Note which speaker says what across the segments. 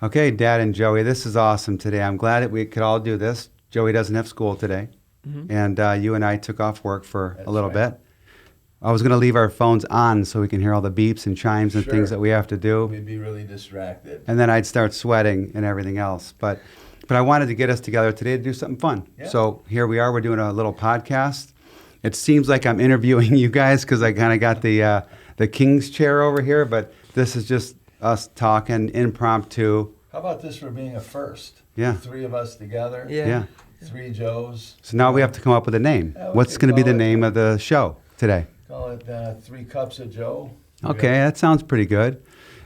Speaker 1: Okay, Dad and Joey, this is awesome today. I'm glad that we could all do this. Joey doesn't have school today, and you and I took off work for a little bit. I was going to leave our phones on so we can hear all the beeps and chimes and things that we have to do.
Speaker 2: We'd be really distracted.
Speaker 1: And then I'd start sweating and everything else. But I wanted to get us together today to do something fun.
Speaker 2: Yeah.
Speaker 1: So here we are. We're doing a little podcast. It seems like I'm interviewing you guys because I kind of got the king's chair over here, but this is just us talking impromptu.
Speaker 2: How about this for being a first?
Speaker 1: Yeah.
Speaker 2: 3 of us together.
Speaker 1: Yeah.
Speaker 2: 3 Joes.
Speaker 1: So now we have to come up with a name.
Speaker 2: Yeah,
Speaker 1: What's going to be the name of the show today?
Speaker 2: Call it 3 Cups of Joe.
Speaker 1: Okay, that sounds pretty good.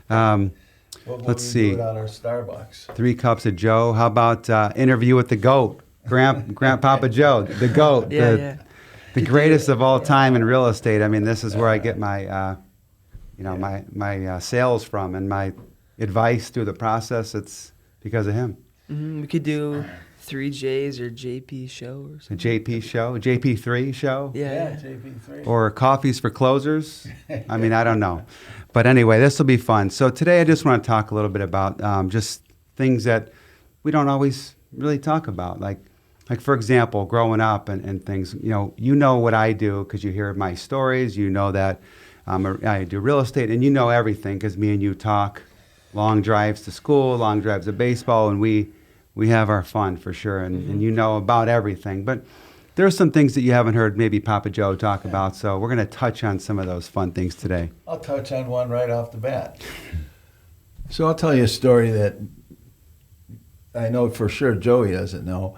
Speaker 1: Let's see.
Speaker 2: Do it on our Starbucks.
Speaker 1: 3 Cups of Joe. How about interview with the GOAT, Grandpapa Joe, the GOAT, the greatest of all time in real estate. I mean, this is where I get my, my sales from and my advice through the process. It's because of him.
Speaker 3: Mm-hmm. We could do 3 J's or JP show or
Speaker 1: A
Speaker 3: something.
Speaker 1: JP show, JP3 show.
Speaker 3: Yeah.
Speaker 2: JP3.
Speaker 1: Or coffees for closers. I mean, I don't know. But anyway, this will be fun. So today I just want to talk a little bit about just things that we don't always really talk about. Like for example, growing up and things, you know what I do because you hear my stories. You know that I do real estate, and you know everything because me and you talk long drives to school, long drives to baseball, and we have our fun for sure, and you know about everything. But there are some things that you haven't heard maybe Papa Joe talk about, so we're going to touch on some of those fun things today.
Speaker 2: I'll touch on one right off the bat. So I'll tell you a story that I know for sure Joey doesn't know.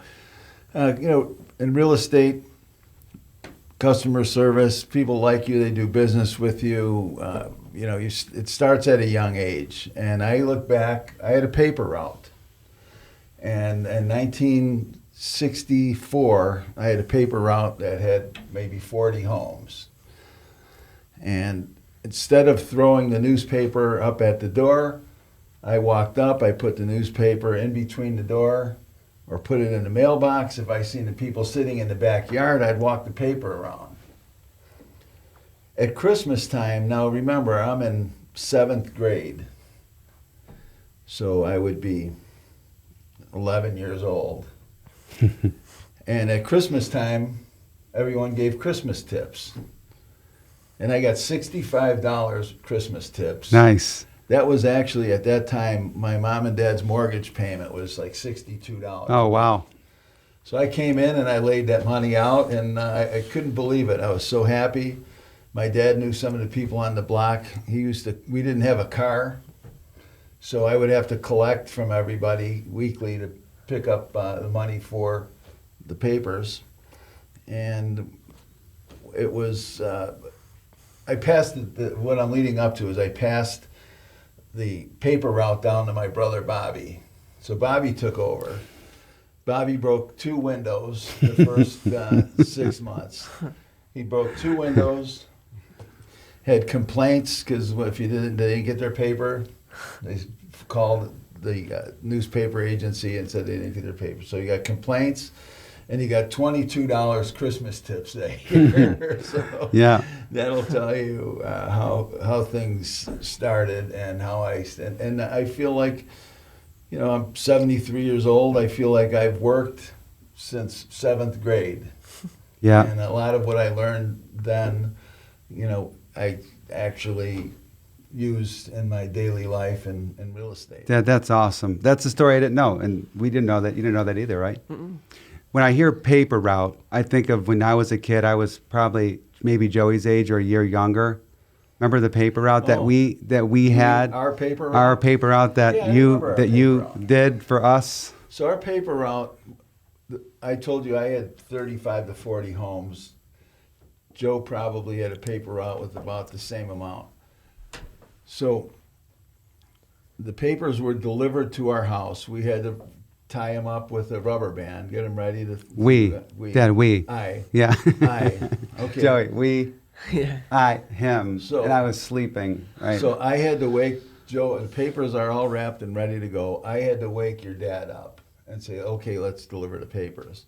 Speaker 2: In real estate, customer service, people like you, they do business with you. It starts at a young age. And I look back, I had a paper route. And in 1964, I had a paper route that had maybe 40 homes. And instead of throwing the newspaper up at the door, I walked up, I put the newspaper in between the door or put it in the mailbox. If I seen the people sitting in the backyard, I'd walk the paper around. At Christmas time, now remember, I'm in 7th grade, so I would be 11 years old. And at Christmas time, everyone gave Christmas tips. And I got $65 Christmas tips.
Speaker 1: Nice.
Speaker 2: That was actually, at that time, my mom and dad's mortgage payment was like $62.
Speaker 1: Oh, wow.
Speaker 2: So I came in and I laid that money out, and I couldn't believe it. I was so happy. My dad knew some of the people on the block. We didn't have a car, so I would have to collect from everybody weekly to pick up the money for the papers. And it was, I passed, what I'm leading up to is I passed the paper route down to my brother Bobby. So Bobby took over. Bobby broke 2 windows the first 6 months. He broke 2 windows, had complaints because if they didn't get their paper, they called the newspaper agency and said they didn't get their paper. So he got complaints, and he got $22 Christmas tips that year. So
Speaker 1: Yeah.
Speaker 2: that'll tell you how things started and how I feel like, I'm 73 years old. I feel like I've worked since 7th grade.
Speaker 1: Yeah.
Speaker 2: And a lot of what I learned then, I actually used in my daily life in real estate.
Speaker 1: That's awesome. That's a story I didn't know, and we didn't know that. You didn't know that either, right?
Speaker 3: Mm-mm.
Speaker 1: When I hear paper route, I think of when I was a kid. I was probably maybe Joey's age or a year younger. Remember the paper route that we had?
Speaker 2: Our paper route?
Speaker 1: Our paper route that
Speaker 2: Yeah, I
Speaker 1: you
Speaker 2: remember our paper route.
Speaker 1: did for us.
Speaker 2: So our paper route, I told you I had 35 to 40 homes. Joe probably had a paper route with about the same amount. So the papers were delivered to our house. We had to tie them up with a rubber band, get them ready to...
Speaker 1: Dad, we.
Speaker 2: I.
Speaker 1: Yeah.
Speaker 2: I. Okay.
Speaker 1: Joey, we.
Speaker 3: Yeah.
Speaker 1: I, him.
Speaker 2: So-
Speaker 1: and I was sleeping. Right.
Speaker 2: So I had to wake Joe, the papers are all wrapped and ready to go. I had to wake your dad up and say, okay, let's deliver the papers.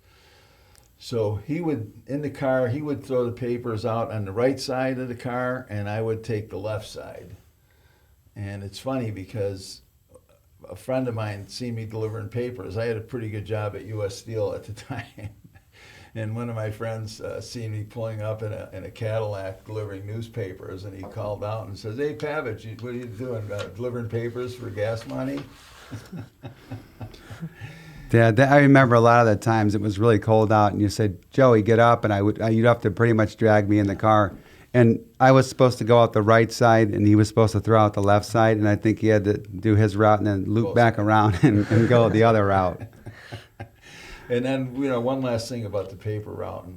Speaker 2: So he would, in the car, he would throw the papers out on the right side of the car, and I would take the left side. And it's funny because a friend of mine seen me delivering papers. I had a pretty good job at U.S. Steel at the time. And one of my friends seen me pulling up in a Cadillac delivering newspapers, and he called out and says, "Hey, Pavich, what are you doing, delivering papers for gas money?"
Speaker 1: Dad, I remember a lot of the times it was really cold out, and you said, "Joey, get up," and you'd have to pretty much drag me in the car. And I was supposed to go out the right side, and he was supposed to throw out the left side, and I think he had to do his route and then loop back around and go the other route.
Speaker 2: And then, one last thing about the paper route.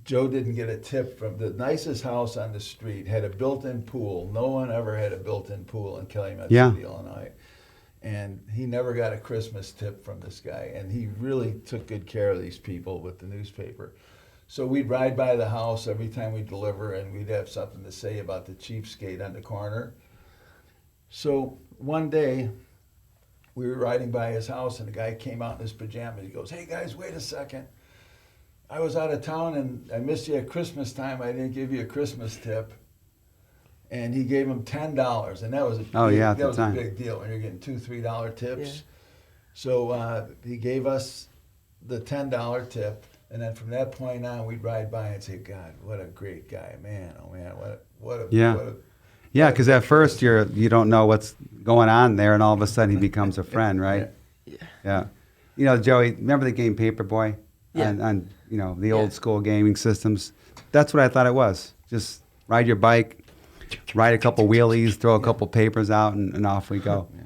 Speaker 2: Joe didn't get a tip from the nicest house on the street, had a built-in pool. No one ever had a built-in pool in Calumet City, Illinois. And he never got a Christmas tip from this guy. And he really took good care of these people with the newspaper. So we'd ride by the house every time we deliver, and we'd have something to say about the cheapskate on the corner. So one day, we were riding by his house, and the guy came out in his pajamas. He goes, "Hey, guys, wait a second. I was out of town, and I missed you at Christmas time. I didn't give you a Christmas tip." And he gave him $10, and that was a big deal when you're getting $2, $3 tips.
Speaker 3: Yeah.
Speaker 2: So he gave us the $10 tip, and then from that point on, we'd ride by and say, "God, what a great guy, man! Oh man, what a
Speaker 1: Yeah, because at first you don't know what's going on there, and all of a sudden he becomes a friend, right? Yeah. Joey, remember the game Paperboy?
Speaker 3: Yeah.
Speaker 1: On the old school gaming systems? That's what I thought it was. Just ride your bike, ride a couple wheelies, throw a couple papers out, and off we go.
Speaker 2: Yeah.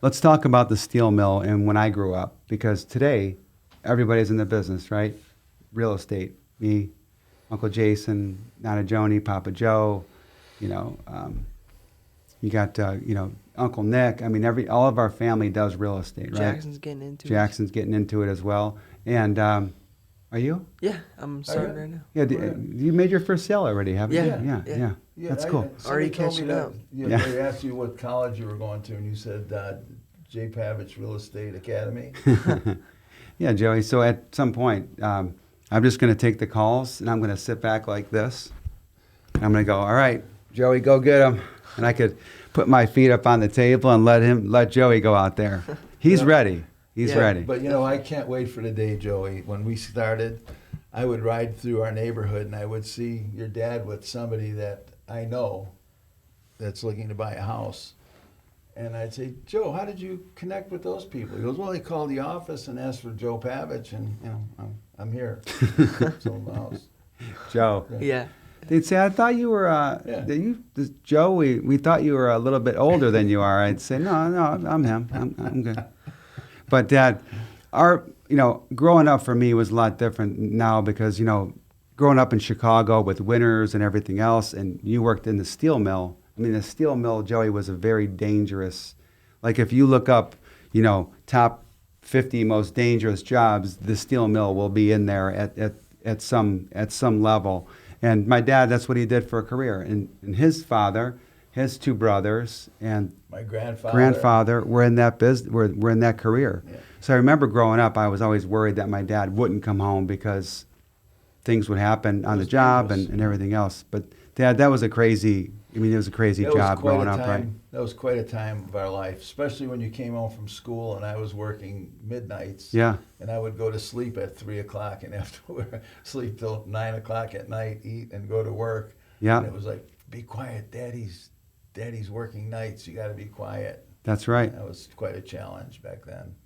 Speaker 1: Let's talk about the steel mill and when I grew up, because today everybody's in the business, right? Real estate. Me, Uncle Jason, Nana Joni, Papa Joe. You got Uncle Nick. I mean, all of our family does real estate, right?
Speaker 3: Jackson's getting into it
Speaker 1: as well. And are you?
Speaker 3: Yeah, I'm starting right now.
Speaker 1: Yeah, you made your first sale already, haven't
Speaker 3: Yeah.
Speaker 1: you? Yeah. That's cool.
Speaker 3: Already catching up.
Speaker 2: They asked you what college you were going to, and you said Joe Pavich Real Estate Academy.
Speaker 1: Yeah, Joey. So at some point, I'm just going to take the calls, and I'm going to sit back like this. And I'm going to go, "All right, Joey, go get him." And I could put my feet up on the table and let Joey go out there. He's ready. He's ready.
Speaker 2: But I can't wait for the day, Joey. When we started, I would ride through our neighborhood, and I would see your dad with somebody that I know that's looking to buy a house. And I'd say, "Joe, how did you connect with those people?" He goes, "Well, he called the office and asked for Joe Pavich, and I'm here." Sold the house.
Speaker 1: Joe.
Speaker 3: Yeah.
Speaker 1: They'd say, "I thought you were, Joe, we thought you were a little bit older than you are." I'd say, no, I'm him. I'm good. But Dad, growing up for me was a lot different now because, growing up in Chicago with winters and everything else, and you worked in the steel mill. I mean, the steel mill, Joey, was a very dangerous, like if you look up, top 50 most dangerous jobs, the steel mill will be in there at some level. And my dad, that's what he did for a career. And his father, his two brothers, and
Speaker 2: my grandfather
Speaker 1: were in that business. Were in that career.
Speaker 2: Yeah.
Speaker 1: So I remember growing up, I was always worried that my dad wouldn't come home because things would happen on the job and everything else. But Dad, that was a crazy. It was a crazy job growing up, right?
Speaker 2: That was quite a time of our life, especially when you came home from school and I was working midnights.
Speaker 1: Yeah.
Speaker 2: And I would go to sleep at 3 o'clock and have to sleep till 9 o'clock at night, eat, and go to work.
Speaker 1: Yeah.
Speaker 2: And it was like, "Be quiet, Daddy's working nights. You got to be quiet."
Speaker 1: That's right.
Speaker 2: That was quite a challenge back then.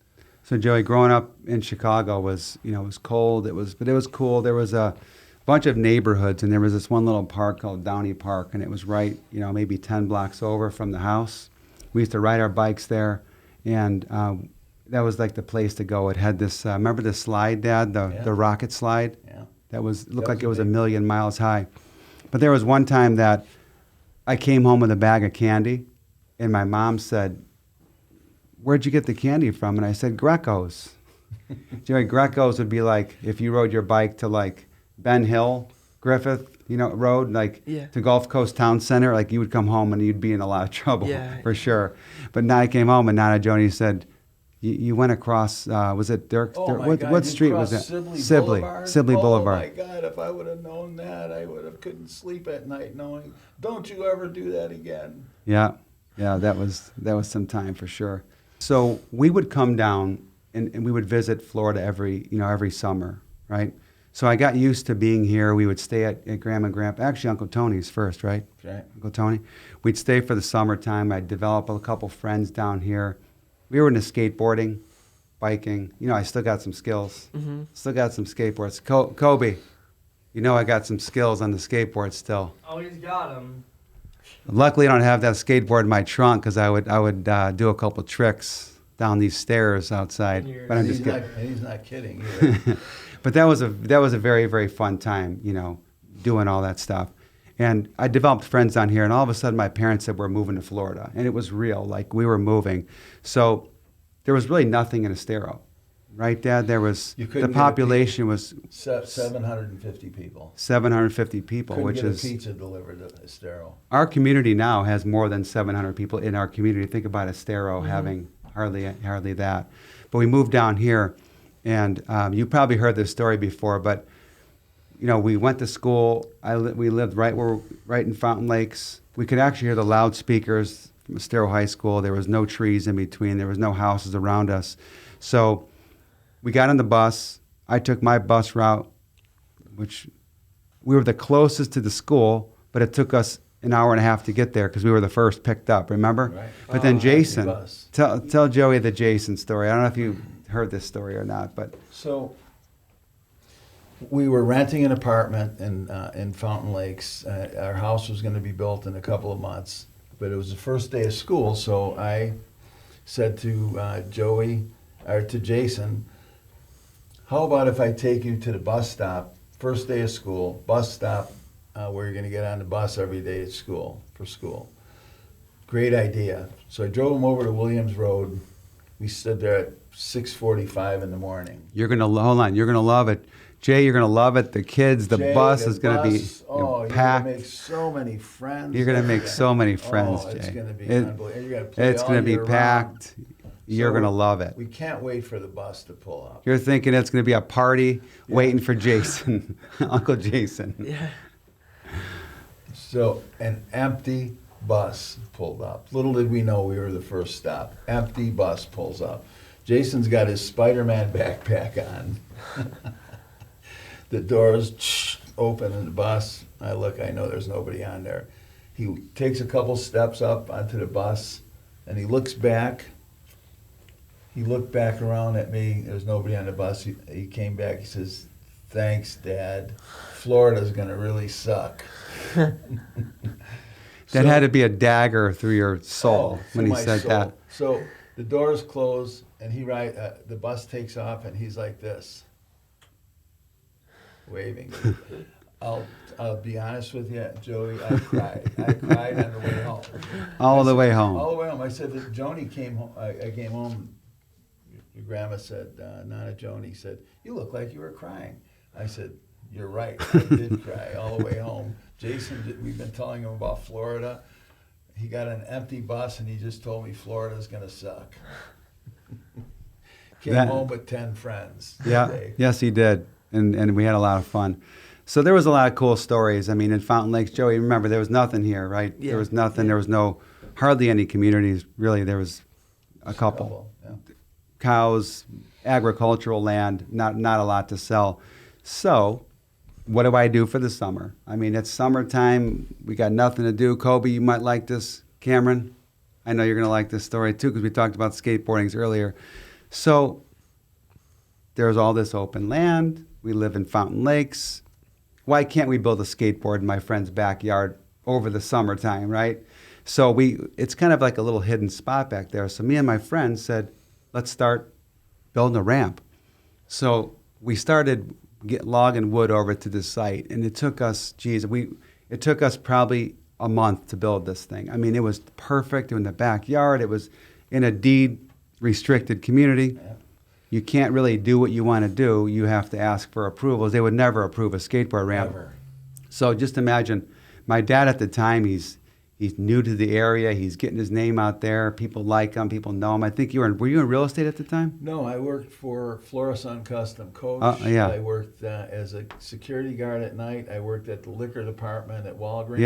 Speaker 1: So Joey, growing up in Chicago was, it was cold. But it was cool. There was a bunch of neighborhoods, and there was this one little park called Downey Park, and it was right, maybe 10 blocks over from the house. We used to ride our bikes there, and that was like the place to go. It had this, remember the slide, Dad, the rocket slide?
Speaker 2: Yeah.
Speaker 1: Looked like it was a million miles high. But there was one time that I came home with a bag of candy, and my mom said, "Where'd you get the candy from?" And I said, "Greco's." Joey, Greco's would be like if you rode your bike to like Ben Hill, Griffith, road, to Gulf Coast Town Center, like you would come home and you'd be in a lot of trouble, for sure. But now I came home and Nana Joni said, you went across, was it Dirk? What street was it?
Speaker 2: Sibley
Speaker 1: Boulevard.
Speaker 2: Oh my God, if I would have known that, couldn't sleep at night knowing, don't you ever do that again.
Speaker 1: Yeah. Yeah, that was some time for sure. So we would come down and we would visit Florida every summer, right? So I got used to being here. We would stay at Grandma and Grandpa, actually Uncle Tony's first, right?
Speaker 2: Right.
Speaker 1: Uncle Tony. We'd stay for the summertime. I'd develop a couple friends down here. We were into skateboarding, biking. I still got some skills.
Speaker 3: Mm-hmm.
Speaker 1: Still got some skateboards. Kobe, I got some skills on the skateboard still.
Speaker 4: Oh, he's got him.
Speaker 1: Luckily, I don't have that skateboard in my trunk because I would do a couple tricks down these stairs outside. But I'm just kidding.
Speaker 2: He's not kidding either.
Speaker 1: But that was a very, very fun time, doing all that stuff. And I developed friends down here, and all of a sudden my parents said we're moving to Florida, and it was real, like we were moving. So there was really nothing in Estero, right, Dad? There was the population was
Speaker 2: 750 people.
Speaker 1: 750 people,
Speaker 2: Couldn't
Speaker 1: which
Speaker 2: get
Speaker 1: is
Speaker 2: a pizza delivered to Estero.
Speaker 1: Our community now has more than 700 people in our community. Think about Estero having hardly that. But we moved down here, and you probably heard this story before, but we went to school. We lived right in Fountain Lakes. We could actually hear the loudspeakers from Estero High School. There was no trees in between. There was no houses around us. So we got on the bus. I took my bus route, which we were the closest to the school, but it took us an hour and a half to get there because we were the first picked up, remember?
Speaker 2: Right.
Speaker 1: But then Jason,
Speaker 2: bus.
Speaker 1: tell Joey the Jason story. I don't know if you heard this story or not, but
Speaker 2: So we were renting an apartment in Fountain Lakes. Our house was going to be built in a couple of months, but it was the first day of school, so I said to Jason, how about if I take you to the bus stop, first day of school, bus stop, where you're going to get on the bus every day at school, for school. Great idea. So I drove him over to Williams Road. We stood there at 6:45 in the morning.
Speaker 1: You're going to love it. Jay, you're going to love it. The kids, the bus is going to be packed.
Speaker 2: You're going to make so many friends.
Speaker 1: You're going to make so many friends, Jay.
Speaker 2: It's going to be unbelievable. You're gonna play
Speaker 1: It's
Speaker 2: all
Speaker 1: going to be
Speaker 2: year
Speaker 1: packed.
Speaker 2: round.
Speaker 1: You're
Speaker 2: So
Speaker 1: going to love it.
Speaker 2: We can't wait for the bus to pull up.
Speaker 1: You're thinking it's going to be a party waiting for Jason, Uncle Jason.
Speaker 3: Yeah.
Speaker 2: So an empty bus pulled up. Little did we know we were the first stop. Empty bus pulls up. Jason's got his Spider-Man backpack on. The doors open in the bus. I look, I know there's nobody on there. He takes a couple steps up onto the bus, and he looks back. He looked back around at me. There's nobody on the bus. He came back. He says, "Thanks, Dad. Florida's going to really suck."
Speaker 1: That had to be a dagger through your soul when he said that.
Speaker 2: So the doors close, and the bus takes off, and he's like this, waving. I'll be honest with you, Joey, I cried. I cried on the way home.
Speaker 1: All the way home.
Speaker 2: All the way home. I said that Joni came home. I came home. Your grandma said, Nana Joni said, "You look like you were crying." I said, "You're right. I did cry all the way home." Jason, we've been telling him about Florida. He got an empty bus, and he just told me Florida's going to suck. Came home with 10 friends.
Speaker 1: Yeah, yes, he did. And we had a lot of fun. So there was a lot of cool stories. I mean, in Fountain Lakes, Joey, remember, there was nothing here, right?
Speaker 3: Yeah.
Speaker 1: There was nothing. There was hardly any communities, really. There was a couple.
Speaker 2: Yeah.
Speaker 1: Cows, agricultural land, not a lot to sell. So what do I do for the summer? I mean, it's summertime. We got nothing to do. Kobe, you might like this. Cameron, I know you're going to like this story too because we talked about skateboardings earlier. So there's all this open land. We live in Fountain Lakes. Why can't we build a skateboard in my friend's backyard over the summertime, right? So it's kind of like a little hidden spot back there. So me and my friends said, let's start building a ramp. So we started logging wood over to the site, and it took us, it took us probably a month to build this thing. I mean, it was perfect in the backyard. It was in a deed-restricted community.
Speaker 2: Yeah.
Speaker 1: You can't really do what you want to do. You have to ask for approvals. They would never approve a skateboard ramp.
Speaker 2: Never.
Speaker 1: So just imagine, my dad at the time, he's new to the area. He's getting his name out there. People like him. People know him. I think were you in real estate at the time?
Speaker 2: No, I worked for Florison Custom Coach.
Speaker 1: Yeah.
Speaker 2: I worked as a security guard at night. I worked at the liquor department at Walgreens.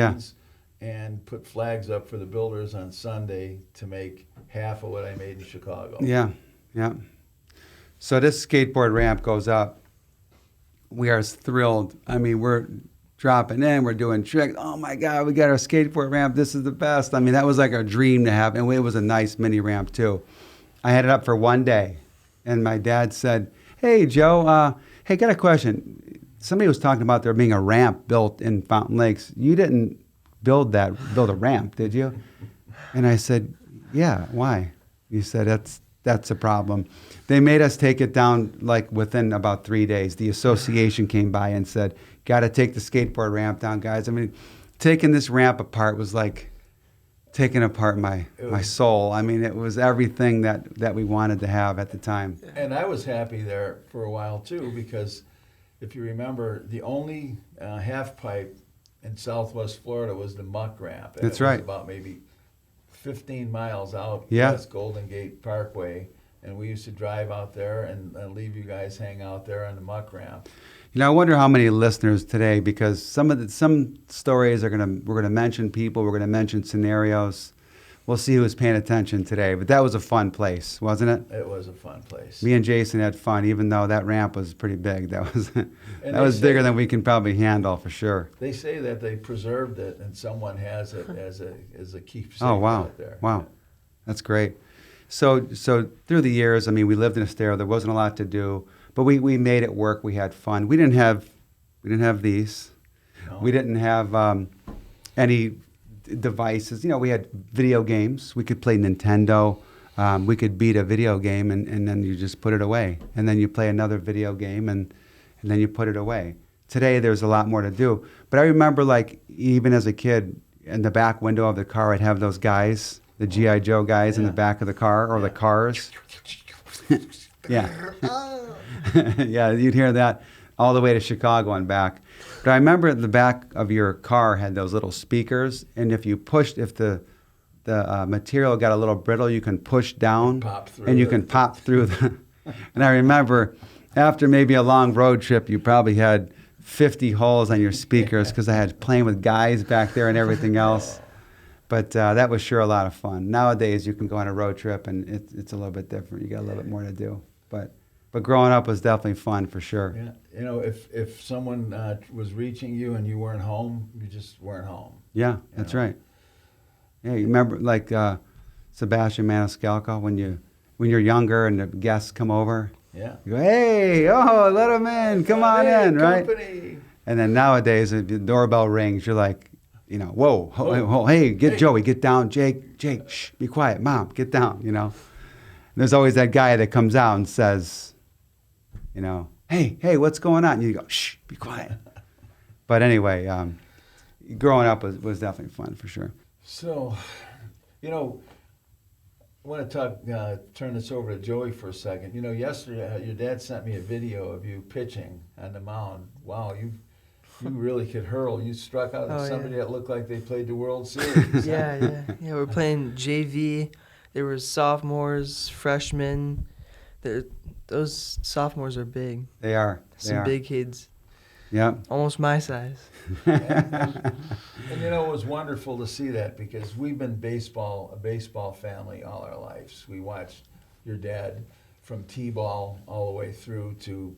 Speaker 1: Yeah.
Speaker 2: and put flags up for the builders on Sunday to make half of what I made in Chicago.
Speaker 1: Yeah, yeah. So this skateboard ramp goes up. We are thrilled. I mean, we're dropping in, we're doing tricks. Oh my God, we got our skateboard ramp. This is the best. I mean, that was like our dream to have. And it was a nice mini ramp too. I had it up for one day. And my dad said, hey, Joe, hey, got a question. Somebody was talking about there being a ramp built in Fountain Lakes. You didn't build a ramp, did you? And I said, yeah, why? He said, that's a problem. They made us take it down like within about 3 days. The association came by and said, got to take the skateboard ramp down, guys. I mean, taking this ramp apart was like taking apart my soul. I mean, it was everything that we wanted to have at the time.
Speaker 2: And I was happy there for a while too, because if you remember, the only half pipe in Southwest Florida was the muck ramp. And
Speaker 1: That's
Speaker 2: it was
Speaker 1: right.
Speaker 2: about maybe 15 miles out
Speaker 1: Yeah.
Speaker 2: past Golden Gate Parkway. And we used to drive out there and leave you guys hang out there on the muck ramp.
Speaker 1: You know, I wonder how many listeners today, because some stories we're gonna mention people, we're gonna mention scenarios. We'll see who's paying attention today. But that was a fun place, wasn't it?
Speaker 2: It was a fun place.
Speaker 1: Me and Jason had fun, even though that ramp was pretty big. That was that
Speaker 2: they
Speaker 1: was
Speaker 2: say-
Speaker 1: bigger than we can probably handle for sure.
Speaker 2: They say that they preserved it and someone has it as a keepsake
Speaker 1: Oh wow,
Speaker 2: out there.
Speaker 1: wow, that's great. So through the years, I mean, we lived in Estero. There wasn't a lot to do, but we made it work. We had fun. We didn't have these.
Speaker 2: No.
Speaker 1: We didn't have any devices. You know, we had video games. We could play Nintendo. We could beat a video game and then you just put it away. And then you play another video game and then you put it away. Today, there's a lot more to do. But I remember, like, even as a kid, in the back window of the car, I'd have those guys, the G.I. Joe guys in the back of the car, or the cars. Yeah. Yeah, you'd hear that all the way to Chicago and back. But I remember the back of your car had those little speakers, and if the material got a little brittle, you can push down,
Speaker 2: Pop through
Speaker 1: and you
Speaker 2: it.
Speaker 1: can pop through the. And I remember, after maybe a long road trip, you probably had 50 holes on your speakers because I had playing with guys back there and everything else. But that was sure a lot of fun. Nowadays, you can go on a road trip, and it's a little bit different. You got a little bit more to do. But growing up was definitely fun for sure.
Speaker 2: Yeah, you know, if someone was reaching you and you weren't home, you just weren't home.
Speaker 1: Yeah, that's right. Yeah, you remember like Sebastian Maniscalco when you're younger and the guests come over.
Speaker 2: Yeah.
Speaker 1: You go, hey, oh, let them in, come on
Speaker 2: Hey,
Speaker 1: in, right?
Speaker 2: company.
Speaker 1: And then nowadays, if the doorbell rings, you're like, you know, whoa, hey, get Joey, get down, Jake, shh, be quiet, Mom, get down, you know. And there's always that guy that comes out and says, you know, hey, what's going on? And you go, shh, be quiet. But anyway, growing up was definitely fun for sure.
Speaker 2: So, you know, I want to turn this over to Joey for a second. You know, yesterday your dad sent me a video of you pitching on the mound. Wow, you really could hurl. You struck out at somebody that looked like they played the World Series.
Speaker 3: Yeah. We're playing JV. There was sophomores, freshmen. Those sophomores are big.
Speaker 1: They are.
Speaker 3: Some big kids.
Speaker 1: Yeah.
Speaker 3: Almost my size.
Speaker 2: And you know, it was wonderful to see that because we've been a baseball family all our lives. We watched your dad from T-ball all the way through to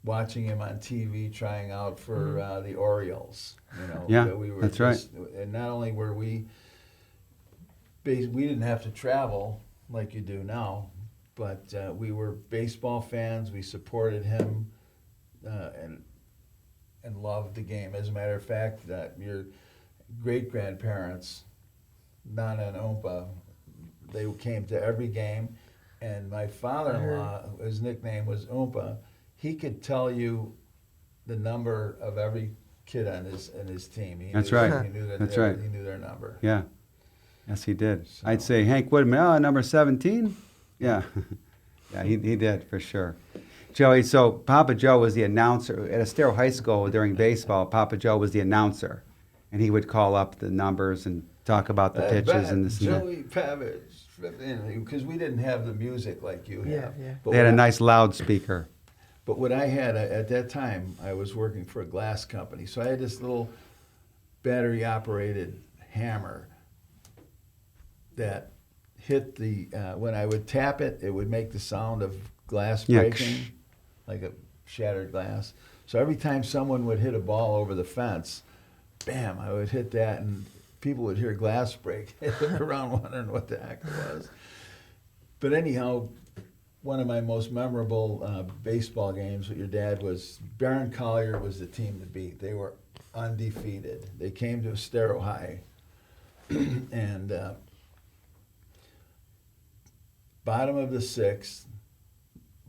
Speaker 2: watching him on TV trying out for the Orioles. You know,
Speaker 1: Yeah,
Speaker 2: we were
Speaker 1: that's right.
Speaker 2: And not only were we didn't have to travel like you do now, but we were baseball fans. We supported him and loved the game. As a matter of fact, your great-grandparents, Nana and Oompa, they came to every game. And my father-in-law, his nickname was Oompa, he could tell you the number of every kid on his team.
Speaker 1: That's right.
Speaker 2: He knew
Speaker 1: That's right.
Speaker 2: He knew their number.
Speaker 1: Yeah. Yes, he did.
Speaker 2: So-
Speaker 1: I'd say, Hank Woodman, number 17? Yeah. Yeah, he did for sure. Joey, so Papa Joe was the announcer. At Estero High School during baseball, Papa Joe was the announcer. And he would call up the numbers and talk about the pitches and this and that.
Speaker 2: Joey Pavich, because we didn't have the music like you have.
Speaker 3: Yeah.
Speaker 2: But
Speaker 1: They had a
Speaker 2: what
Speaker 1: nice loudspeaker.
Speaker 2: But what I had at that time, I was working for a glass company. So I had this little battery-operated hammer that hit the, when I would tap it, it would make the sound of glass
Speaker 1: Yeah.
Speaker 2: breaking, like a shattered glass. So every time someone would hit a ball over the fence, bam, I would hit that, and people would hear glass break, around wondering what the heck it was. But anyhow, one of my most memorable baseball games with your dad was Barron Collier was the team to beat. They were undefeated. They came to Estero High, and bottom of the sixth,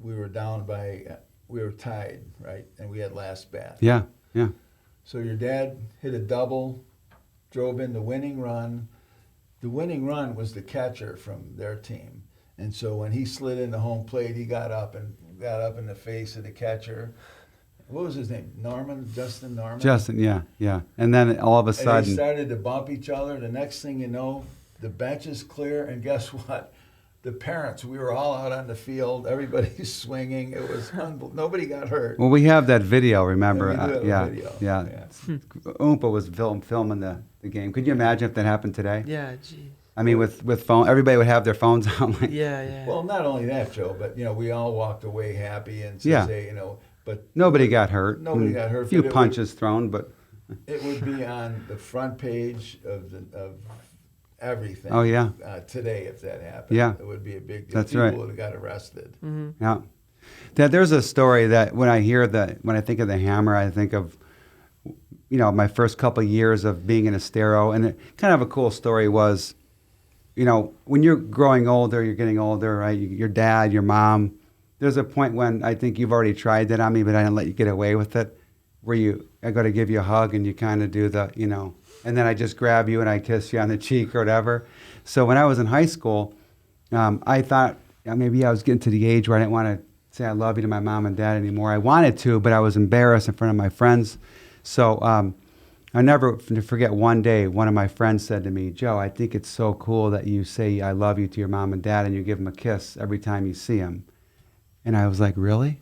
Speaker 2: we were down by, we were tied, right? And we had last bat.
Speaker 1: Yeah.
Speaker 2: So your dad hit a double, drove in the winning run. The winning run was the catcher from their team. And so when he slid into home plate, he got up in the face of the catcher. What was his name? Justin Norman?
Speaker 1: Justin, yeah. And then all of a
Speaker 2: And they
Speaker 1: sudden,
Speaker 2: started to bump each other. The next thing you know, the bench is clear, and guess what? The parents, we were all out on the field. Everybody's swinging. It was unbelievable. Nobody got hurt.
Speaker 1: well, we have that video, remember?
Speaker 2: Yeah, we do have a video.
Speaker 1: Yeah. Oompa was filming the game. Could you imagine if that happened today?
Speaker 3: Yeah, gee.
Speaker 1: I mean, with phone, everybody would have their phones on. Like,
Speaker 3: Yeah.
Speaker 2: Well, not only that, Joe, but we all walked away happy and said,
Speaker 1: Yeah.
Speaker 2: hey, but
Speaker 1: nobody got hurt.
Speaker 2: Nobody got hurt.
Speaker 1: A few
Speaker 2: but
Speaker 1: punches thrown, but
Speaker 2: it would be on the front page of everything.
Speaker 1: Oh, yeah.
Speaker 2: Today, if that happened,
Speaker 1: Yeah.
Speaker 2: it would be a big deal.
Speaker 1: That's
Speaker 2: People
Speaker 1: right.
Speaker 2: would have got arrested.
Speaker 3: Mm-hmm.
Speaker 1: yeah. There's a story that when I think of the hammer, I think of my first couple of years of being in Estero, and kind of a cool story was, when you're growing older, you're getting older, right? Your dad, your mom. There's a point when I think you've already tried that on me, but I didn't let you get away with it, where I go to give you a hug and you kind of do the, and then I just grab you and I kiss you on the cheek or whatever. So when I was in high school, I thought maybe I was getting to the age where I didn't want to say I love you to my mom and dad anymore. I wanted to, but I was embarrassed in front of my friends. So I'll never forget one day, one of my friends said to me, Joe, I think it's so cool that you say I love you to your mom and dad and you give them a kiss every time you see them. And I was like, really?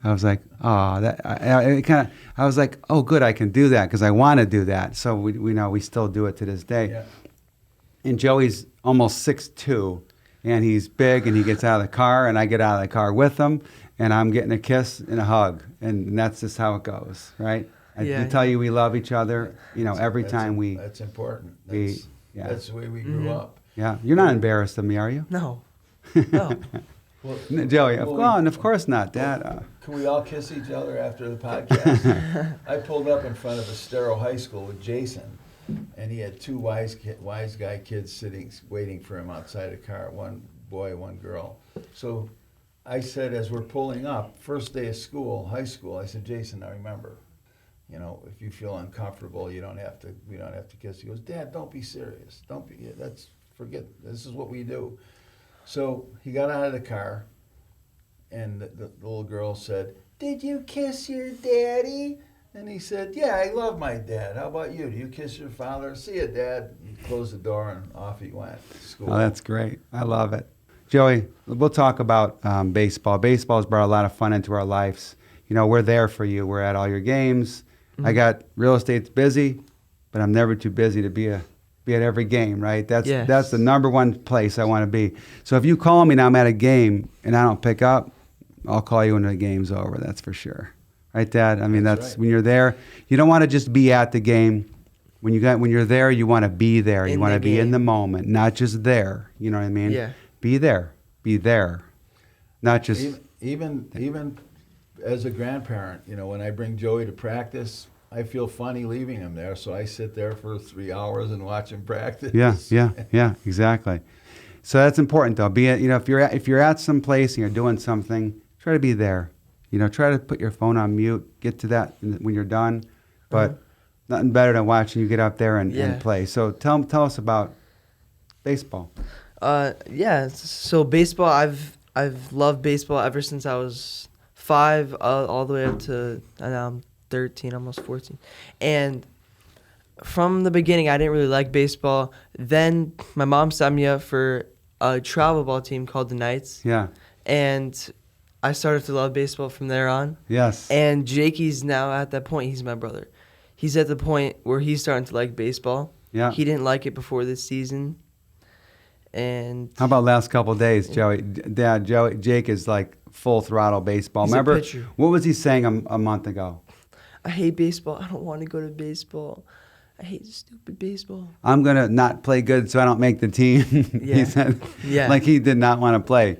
Speaker 1: I was like, oh, I was like, oh, good, I can do that because I want to do that. So we still do it to this day.
Speaker 2: Yeah.
Speaker 1: And Joey's almost 6'2", and he's big, and he gets out of the car, and I get out of the car with him, and I'm getting a kiss and a hug, and that's just how it goes, right?
Speaker 3: Yeah.
Speaker 1: We tell you we love each other, every time we.
Speaker 2: That's important.
Speaker 1: Yeah.
Speaker 2: That's the way we grew up.
Speaker 1: Yeah, you're not embarrassed of me, are you?
Speaker 3: No. No.
Speaker 2: Well,
Speaker 1: Joey,
Speaker 2: well,
Speaker 1: of course not, Dad.
Speaker 2: Can we all kiss each other after the podcast? I pulled up in front of Estero High School with Jason, and he had two wise guy kids waiting for him outside a car, one boy, one girl. So I said, as we're pulling up, first day of school, high school, I said, Jason, now remember, if you feel uncomfortable, we don't have to kiss. He goes, Dad, don't be serious. Forget, this is what we do. So he got out of the car, and the little girl said, did you kiss your daddy? And he said, yeah, I love my dad. How about you? Do you kiss your father? See you, Dad. He closed the door, and off he went to school.
Speaker 1: Oh, that's great. I love it. Joey, we'll talk about baseball. Baseball has brought a lot of fun into our lives. We're there for you. We're at all your games. Mm-hmm. I got real estate's busy, but I'm never too busy to be at every game, right? That's the number one place I want to be. So if you call me and I'm at a game and I don't pick up, I'll call you when the game's over. That's for sure, right, Dad? I mean, that's right. When you're there, you don't want to just be at the game. When you're there, you want to be there. You want to be in the moment, not just there. You know what I mean?
Speaker 3: Yeah.
Speaker 1: Be there. Be there. Not just
Speaker 2: even as a grandparent. When I bring Joey to practice, I feel funny leaving him there, so I sit there for 3 hours and watch him practice. Yeah, exactly.
Speaker 1: So that's important, though. If you're at some place and you're doing something, try to be there. Try to put your phone on mute. Get to that when you're done. But nothing better than watching you get up there and play. So tell us about baseball.
Speaker 3: So baseball, I've loved baseball ever since I was 5, all the way up to now I'm 13, almost 14. And from the beginning, I didn't really like baseball. Then my mom signed me up for a travel ball team called the Knights.
Speaker 1: Yeah.
Speaker 3: And I started to love baseball from there on.
Speaker 1: Yes.
Speaker 3: And Jakey's now at that point, he's my brother. He's at the point where he's starting to like baseball.
Speaker 1: Yeah.
Speaker 3: He didn't like it before this season. And
Speaker 1: How about last couple of days, Joey? Jake is like full throttle baseball.
Speaker 3: He's a
Speaker 1: Remember,
Speaker 3: pitcher.
Speaker 1: what was he saying a month ago?
Speaker 3: I hate baseball. I don't want to go to baseball. I hate stupid baseball.
Speaker 1: I'm going to not play good so I don't make the team.
Speaker 3: Yeah.
Speaker 1: He said,
Speaker 3: Yeah.
Speaker 1: like he did not want to play.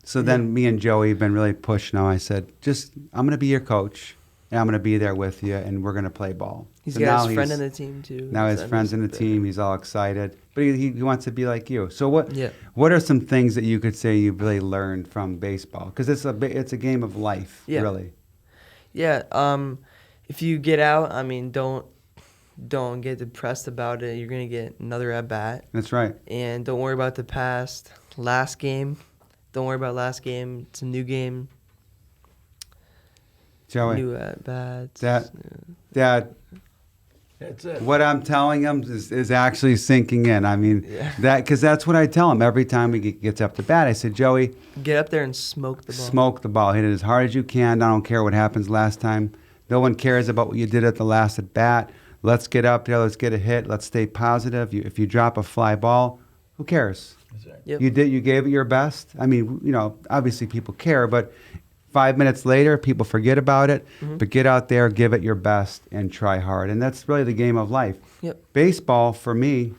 Speaker 1: So then me and Joey have been really pushing him. I said, I'm going to be your coach, and I'm going to be there with you, and we're going to play ball.
Speaker 3: He's
Speaker 1: So
Speaker 3: got
Speaker 1: now
Speaker 3: his friend on the team, too.
Speaker 1: Now his
Speaker 3: So that
Speaker 1: friend's in the
Speaker 3: makes it
Speaker 1: team. He's all excited. But he wants to be like you. So what
Speaker 3: Yeah.
Speaker 1: What are some things that you could say you've really learned from baseball? Because it's a game of life,
Speaker 3: Yeah.
Speaker 1: really.
Speaker 3: Yeah. If you get out, I mean, don't get depressed about it. You're gonna get another at bat,
Speaker 1: That's right.
Speaker 3: and don't worry about the past. Last game, don't worry about last game. It's a new game,
Speaker 1: Joey,
Speaker 3: new at bats.
Speaker 1: Dad,
Speaker 2: That's it.
Speaker 1: what I'm telling him is actually sinking in. I mean,
Speaker 3: Yeah.
Speaker 1: because that's what I tell him every time he gets up to bat. I said, Joey,
Speaker 3: Get up there and smoke the ball.
Speaker 1: smoke the ball. Hit it as hard as you can. I don't care what happens last time. No one cares about what you did at the last at bat. Let's get up there. Let's get a hit. Let's stay positive. If you drop a fly ball, who cares?
Speaker 2: That's right.
Speaker 3: Yep.
Speaker 1: You gave it your best. I mean, obviously people care, but 5 minutes later, people forget about it.
Speaker 3: Mhm.
Speaker 1: But get out there, give it your best, and try hard. And that's really the game of life.
Speaker 3: Yep.
Speaker 1: Baseball, for me,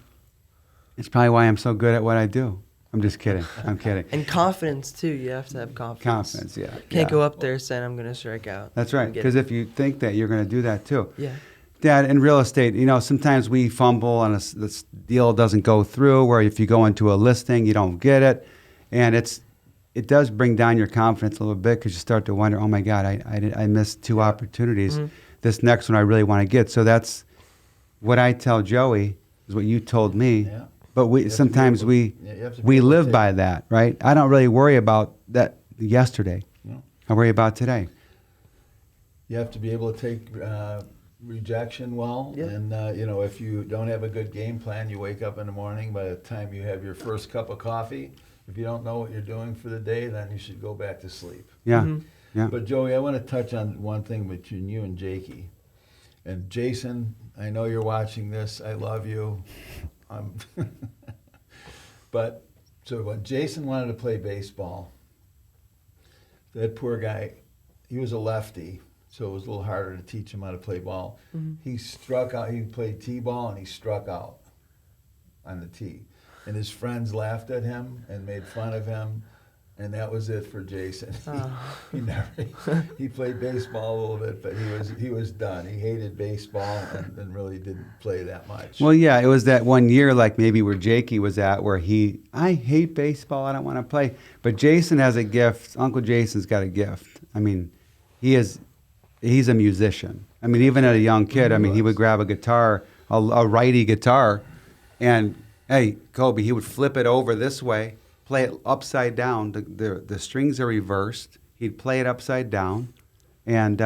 Speaker 1: it's probably why I'm so good at what I do. I'm just kidding. I'm kidding.
Speaker 3: And confidence too. You have to have confidence.
Speaker 1: Confidence, yeah.
Speaker 3: Can't
Speaker 1: yeah.
Speaker 3: go up there saying I'm gonna strike out.
Speaker 1: That's right.
Speaker 3: and get
Speaker 1: Because
Speaker 3: it.
Speaker 1: if you think that, you're going to do that too.
Speaker 3: Yeah.
Speaker 1: Dad, in real estate, sometimes we fumble and this deal doesn't go through, where if you go into a listing, you don't get it. And it does bring down your confidence a little bit, because you start to wonder, oh my God, I missed two opportunities.
Speaker 3: Mhm.
Speaker 1: This next one I really want to get. So that's what I tell Joey, is what you told me.
Speaker 2: Yeah.
Speaker 1: But
Speaker 2: You have to be
Speaker 1: sometimes
Speaker 2: able-
Speaker 1: we
Speaker 2: yeah, you have to be
Speaker 1: we
Speaker 2: able to
Speaker 1: live
Speaker 2: take-
Speaker 1: by that, right? I don't really worry about that yesterday.
Speaker 2: No.
Speaker 1: I worry about today.
Speaker 2: You have to be able to take rejection well.
Speaker 3: Yeah.
Speaker 2: And, if you don't have a good game plan, you wake up in the morning, by the time you have your first cup of coffee, if you don't know what you're doing for the day, then you should go back to sleep.
Speaker 1: Yeah.
Speaker 3: Mhm.
Speaker 1: Yeah.
Speaker 2: But Joey, I want to touch on one thing between you and Jakey. And Jason, I know you're watching this. I love you. But so when Jason wanted to play baseball, that poor guy, he was a lefty, so it was a little harder to teach him how to play ball.
Speaker 3: Mhm.
Speaker 2: He struck out. He played t-ball and he struck out on the tee, and his friends laughed at him and made fun of him. And that was it for Jason.
Speaker 3: Oh.
Speaker 2: He played baseball a little bit, but he was done. He hated baseball and really didn't play that much.
Speaker 1: Well, yeah, it was that one year, like maybe where Jakey was at, where I hate baseball, I don't want to play. But Jason has a gift. Uncle Jason's got a gift. I mean, he's a musician. I mean, even at a young kid, I mean, he would grab a guitar, a righty guitar, and hey, Kobe, he would flip it over this way, play it upside down. The strings are reversed. He'd play it upside down, and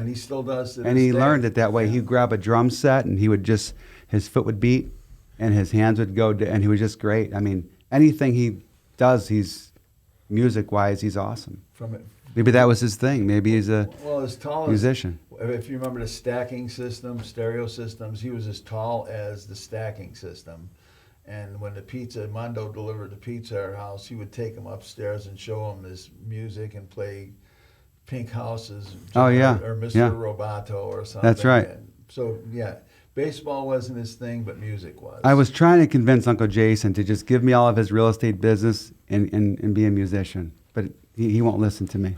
Speaker 2: he still does. To
Speaker 1: and
Speaker 2: this
Speaker 1: he
Speaker 2: day.
Speaker 1: learned it that way.
Speaker 2: Yeah.
Speaker 1: He'd grab a drum set, and he would just, his foot would beat, and his hands would go, and he was just great. I mean, anything he does, he's music-wise, he's awesome.
Speaker 2: From it.
Speaker 1: Maybe that was his thing. Maybe he's a
Speaker 2: Well, as tall as
Speaker 1: musician.
Speaker 2: If you remember the stacking system, stereo systems, he was as tall as the stacking system. And when the pizza, Mondo delivered the pizza at our house, he would take him upstairs and show him his music and play Pink Houses.
Speaker 1: Oh, yeah.
Speaker 2: Or Mr.
Speaker 1: Yeah.
Speaker 2: Roboto or something.
Speaker 1: That's right.
Speaker 2: And so, yeah, baseball wasn't his thing, but music was.
Speaker 1: I was trying to convince Uncle Jason to just give me all of his real estate business and be a musician, but he won't listen to me.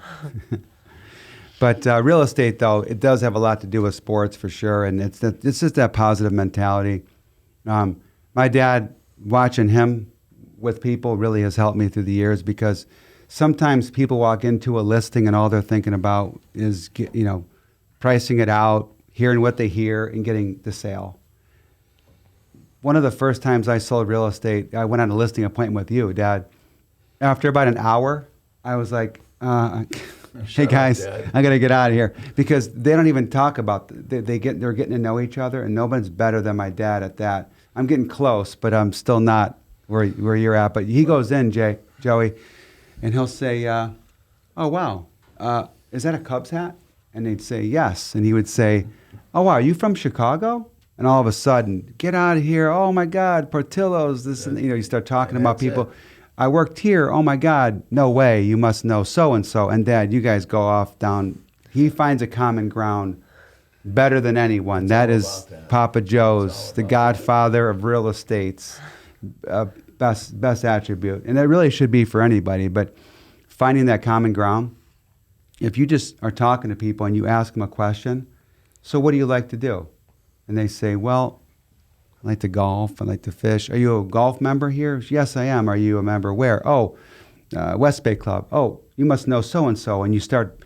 Speaker 1: But real estate, though, it does have a lot to do with sports for sure, and it's just that positive mentality. My dad, watching him with people, really has helped me through the years, because sometimes people walk into a listing and all they're thinking about is pricing it out, hearing what they hear, and getting the sale. One of the first times I sold real estate, I went on a listing appointment with you, Dad. After about an hour, I was like, hey
Speaker 2: Shut up,
Speaker 1: guys,
Speaker 2: Dad.
Speaker 1: I gotta get out of here, because they don't even talk about they're getting to know each other, and nobody's better than my dad at that. I'm getting close, but I'm still not where you're at. But he goes in, Joey, and he'll say, "Oh wow, is that a Cubs hat?" And they'd say yes, and he would say, "Oh wow, are you from Chicago?" And all of a sudden, get out of here. Oh, my God, Portillo's, this, and, you start talking
Speaker 2: And
Speaker 1: about
Speaker 2: that's
Speaker 1: people.
Speaker 2: it.
Speaker 1: I worked here. Oh, my God, no way. You must know so-and-so. And, Dad, you guys go off down. He finds a common ground better than anyone.
Speaker 2: It's
Speaker 1: That
Speaker 2: all
Speaker 1: is
Speaker 2: about that.
Speaker 1: Papa
Speaker 2: It's
Speaker 1: Joe's,
Speaker 2: all
Speaker 1: the
Speaker 2: about
Speaker 1: godfather of real estates. Best attribute. And that really should be for anybody. But finding that common ground, if you just are talking to people and you ask them a question, so what do you like to do? And they say, well, I like to golf. I like to fish. Are you a golf member here? Yes, I am. Are you a member where? Oh, West Bay Club. Oh, you must know so-and-so. And you start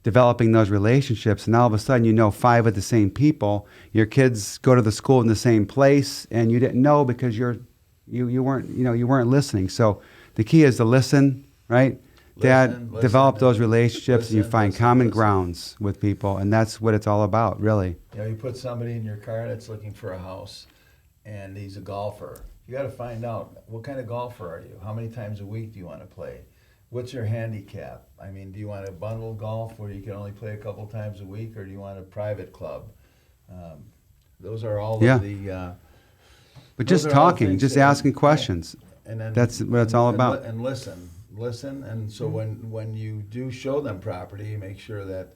Speaker 1: developing those relationships, and all of a sudden you know 5 of the same people. Your kids go to the school in the same place, and you didn't know because you weren't listening. So the key is to listen, right? Dad,
Speaker 2: Listen,
Speaker 1: develop those relationships, and you
Speaker 2: listen,
Speaker 1: find
Speaker 2: listen,
Speaker 1: common
Speaker 2: listen.
Speaker 1: grounds with people, and that's what it's all about, really.
Speaker 2: You put somebody in your car that's looking for a house, and he's a golfer. You got to find out, what kind of golfer are you? How many times a week do you want to play? What's your handicap? I mean, do you want a bundle golf where you can only play a couple times a week, or do you want a private club? Those are all
Speaker 1: Yeah.
Speaker 2: of the.
Speaker 1: But
Speaker 2: those
Speaker 1: just
Speaker 2: are all
Speaker 1: talking,
Speaker 2: things
Speaker 1: just
Speaker 2: that-
Speaker 1: asking questions.
Speaker 2: And then
Speaker 1: That's what it's all about.
Speaker 2: And listen, and so when you do show them property, make sure that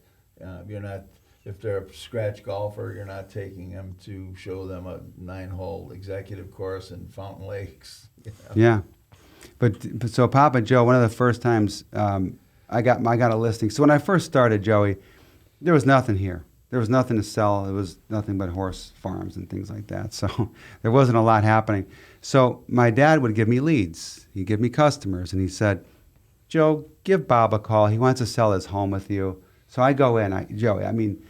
Speaker 2: you're not. If they're a scratch golfer, you're not taking them to show them a 9-hole executive course in Fountain Lakes.
Speaker 1: Yeah. But so Papa Joe, one of the first times I got a listing. So when I first started, Joey, there was nothing here. There was nothing to sell. It was nothing but horse farms and things like that. So there wasn't a lot happening. So my dad would give me leads. He'd give me customers, and he said, Joe, give Bob a call. He wants to sell his home with you. So I go in. Joey, I mean,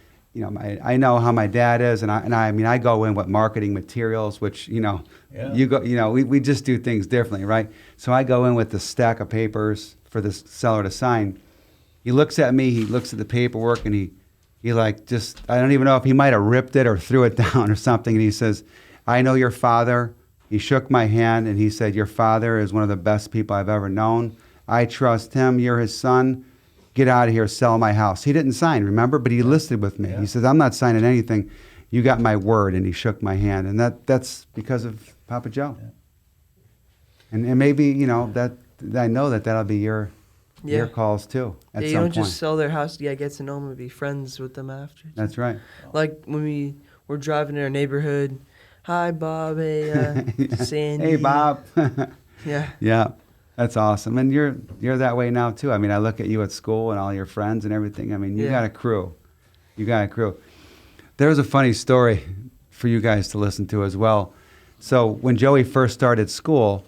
Speaker 1: I know how my dad is, and I go in with marketing materials, which,
Speaker 2: Yeah.
Speaker 1: we just do things differently, right? So I go in with the stack of papers for the seller to sign. He looks at me, he looks at the paperwork, and he I don't even know if he might have ripped it or threw it down or something. And he says, I know your father. He shook my hand and he said, your father is one of the best people I've ever known. I trust him. You're his son. Get out of here. Sell my house. He didn't sign, remember? But he listed with me.
Speaker 2: Yeah.
Speaker 1: He says, I'm not signing anything. You got my word. And he shook my hand. And that's because of Papa Joe.
Speaker 2: Yeah.
Speaker 1: And maybe, that I know that'll be your calls too at
Speaker 3: You
Speaker 1: some
Speaker 3: don't
Speaker 1: point.
Speaker 3: just sell their house. You gotta get to know them and be friends with them after.
Speaker 1: That's right.
Speaker 3: Like when we were driving in our neighborhood. Hi, Bob. Hey, Sandy.
Speaker 1: Hey, Bob.
Speaker 3: Yeah.
Speaker 1: Yeah, that's awesome. And you're that way now too. I mean, I look at you at school and all your friends and everything. I mean, you got a crew. There's a funny story for you guys to listen to as well. So when Joey first started school,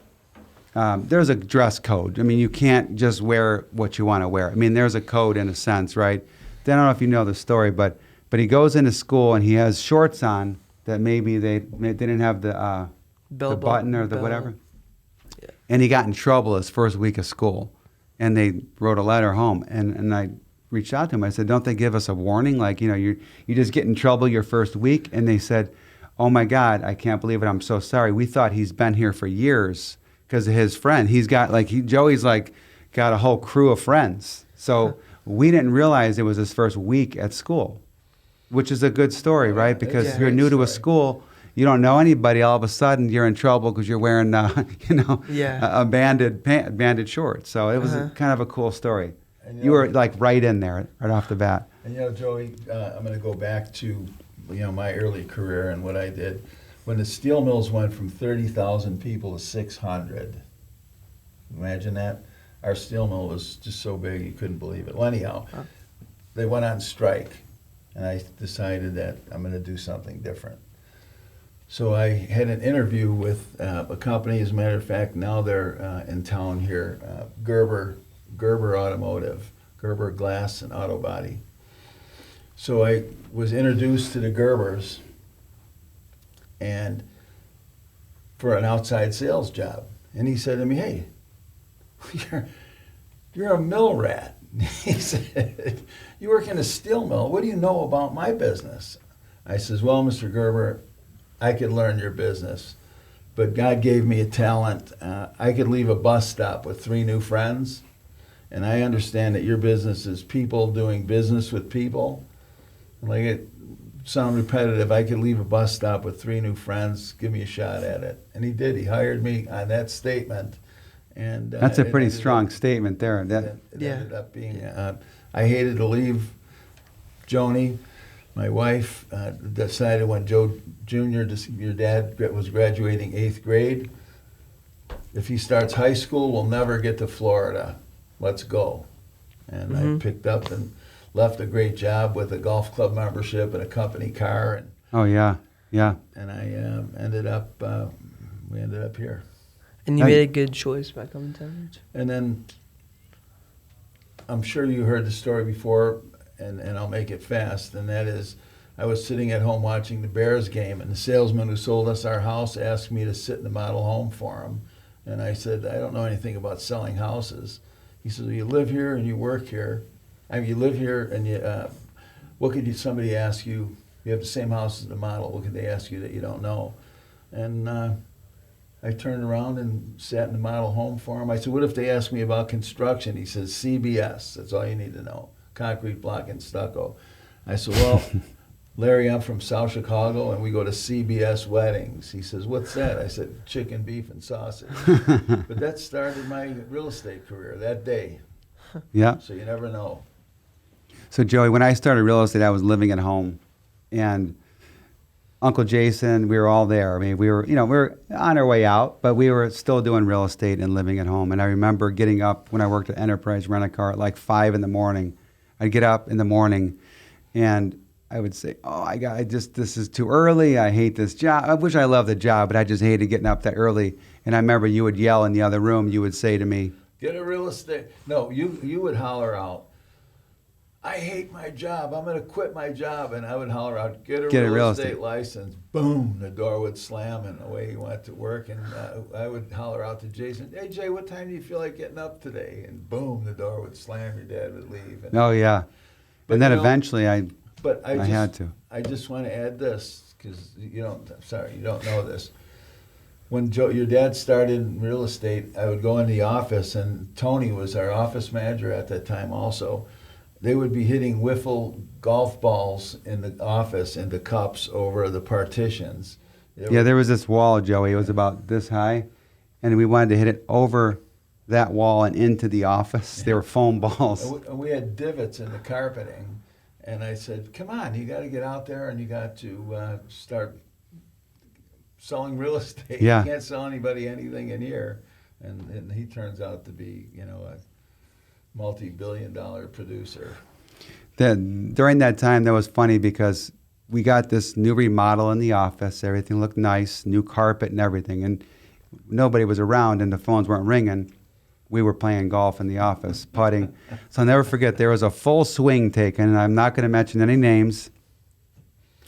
Speaker 1: there's a dress code. I mean, you can't just wear what you want to wear. I mean, there's a code in a sense, right? I don't know if you know the story, but he goes into school and he has shorts on that maybe they didn't have the button or the
Speaker 3: bell.
Speaker 1: whatever.
Speaker 3: Yeah.
Speaker 1: And he got in trouble his first week of school. And they wrote a letter home. And I reached out to him. I said, don't they give us a warning? Like, you just get in trouble your first week. And they said, oh, my God, I can't believe it. I'm so sorry. We thought he's been here for years because of his friend. He's got, Joey's, got a whole crew of friends. So we didn't realize it was his first week at school, which is a good story, right? Because
Speaker 2: it's a
Speaker 1: you're
Speaker 2: great
Speaker 1: new to a
Speaker 2: story.
Speaker 1: school. You don't know anybody. All of a sudden, you're in trouble because you're wearing, a banded shorts. So it was kind of a cool story.
Speaker 2: And,
Speaker 1: You were right in there, right off the bat.
Speaker 2: And Joey, I'm going to go back to my early career and what I did when the steel mills went from 30,000 people to 600. Imagine that. Our steel mill was just so big you couldn't believe it. Well, anyhow, they went on strike, and I decided that I'm going to do something different. So I had an interview with a company. As a matter of fact, now they're in town here, Gerber Automotive, Gerber Glass and Auto Body. So I was introduced to the Gerbers and for an outside sales job. And he said to me, hey, you're a mill rat. He said, you work in a steel mill. What do you know about my business? I says, well, Mr. Gerber, I could learn your business, but God gave me a talent. I could leave a bus stop with 3 new friends, and I understand that your business is people doing business with people. sound repetitive, I could leave a bus stop with 3 new friends, give me a shot at it. And he did. He hired me on that statement. And
Speaker 1: That's a pretty
Speaker 2: it
Speaker 1: strong
Speaker 2: ended
Speaker 1: statement there.
Speaker 2: up,
Speaker 1: That
Speaker 2: it
Speaker 3: Yeah.
Speaker 2: ended up being, I hated to leave Joni. My wife decided when Joe Jr., your dad, was graduating 8th grade, if he starts high school, we'll never get to Florida. Let's go. And I picked up and left a great job with a golf club membership and a company car. And
Speaker 1: oh yeah, yeah.
Speaker 2: and I ended up, we ended up here.
Speaker 3: And you made a good choice by coming to Anchorage.
Speaker 2: And then I'm sure you heard the story before, and I'll make it fast, and that is I was sitting at home watching the Bears game, and the salesman who sold us our house asked me to sit in the model home for him. And I said, I don't know anything about selling houses. He said, well, you live here and you work here. I mean, you live here and you, what could somebody ask you? You have the same house as the model. What could they ask you that you don't know? And I turned around and sat in the model home for him. I said, what if they ask me about construction? He says, CBS. That's all you need to know. Concrete, block, and stucco. I said, well, Larry, I'm from South Chicago, and we go to CBS weddings. He says, what's that? I said, chicken, beef, and sausage. But that started my real estate career that day.
Speaker 1: Yeah.
Speaker 2: So you never know.
Speaker 1: So Joey, when I started real estate, I was living at home, and Uncle Jason, we were all there. I mean, we were on our way out, but we were still doing real estate and living at home. And I remember getting up when I worked at Enterprise Rent-A-Car at like 5 in the morning. I'd get up in the morning, and I would say, this is too early. I hate this job. I wish I loved the job, but I just hated getting up that early. And I remember you would yell in the other room. You would say to me,
Speaker 2: get a real estate. No, you would holler out, I hate my job. I'm going to quit my job. And I would holler out, get a real estate license. Boom, the door would slam, and away he went to work. And I would holler out to Jason, hey, Jay, what time do you feel like getting up today? And boom, the door would slam. Your dad would leave. And,
Speaker 1: oh, yeah.
Speaker 2: but,
Speaker 1: And then
Speaker 2: you know,
Speaker 1: eventually I had to.
Speaker 2: I just want to add this, because you don't know this. When your dad started in real estate, I would go in the office, and Tony was our office manager at that time also. They would be hitting wiffle golf balls in the office into cups over the partitions.
Speaker 1: There was this wall, Joey. It was about this high, and we wanted to hit it over that wall and into the office. Yeah. They were foam balls.
Speaker 2: And we had divots in the carpeting, and I said, come on, you got to get out there and you got to start selling real estate.
Speaker 1: Yeah.
Speaker 2: You can't sell anybody anything in here. And he turns out to be, a multi-billion-dollar producer.
Speaker 1: During that time, that was funny because we got this new remodel in the office. Everything looked nice, new carpet and everything. And nobody was around and the phones weren't ringing. We were playing golf in the office, putting. So I'll never forget, there was a full swing taken, and I'm not going to mention any names.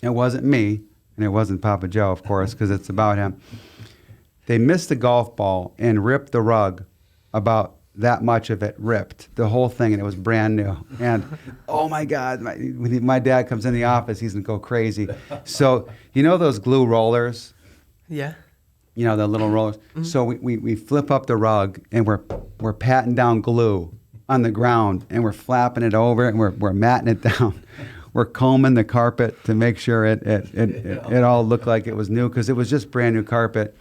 Speaker 1: It wasn't me, and it wasn't Papa Joe, of course, because it's about him. They missed the golf ball and ripped the rug. About that much of it ripped, the whole thing, and it was brand new. And oh my God, when my dad comes in the office, he's gonna go crazy. So those glue rollers?
Speaker 3: Yeah.
Speaker 1: The little rollers. Mm-hmm. So we flip up the rug, and we're patting down glue on the ground, and we're flapping it over, and we're matting it down. We're combing the carpet to make sure it all looked like it was new, because it was just brand new carpet.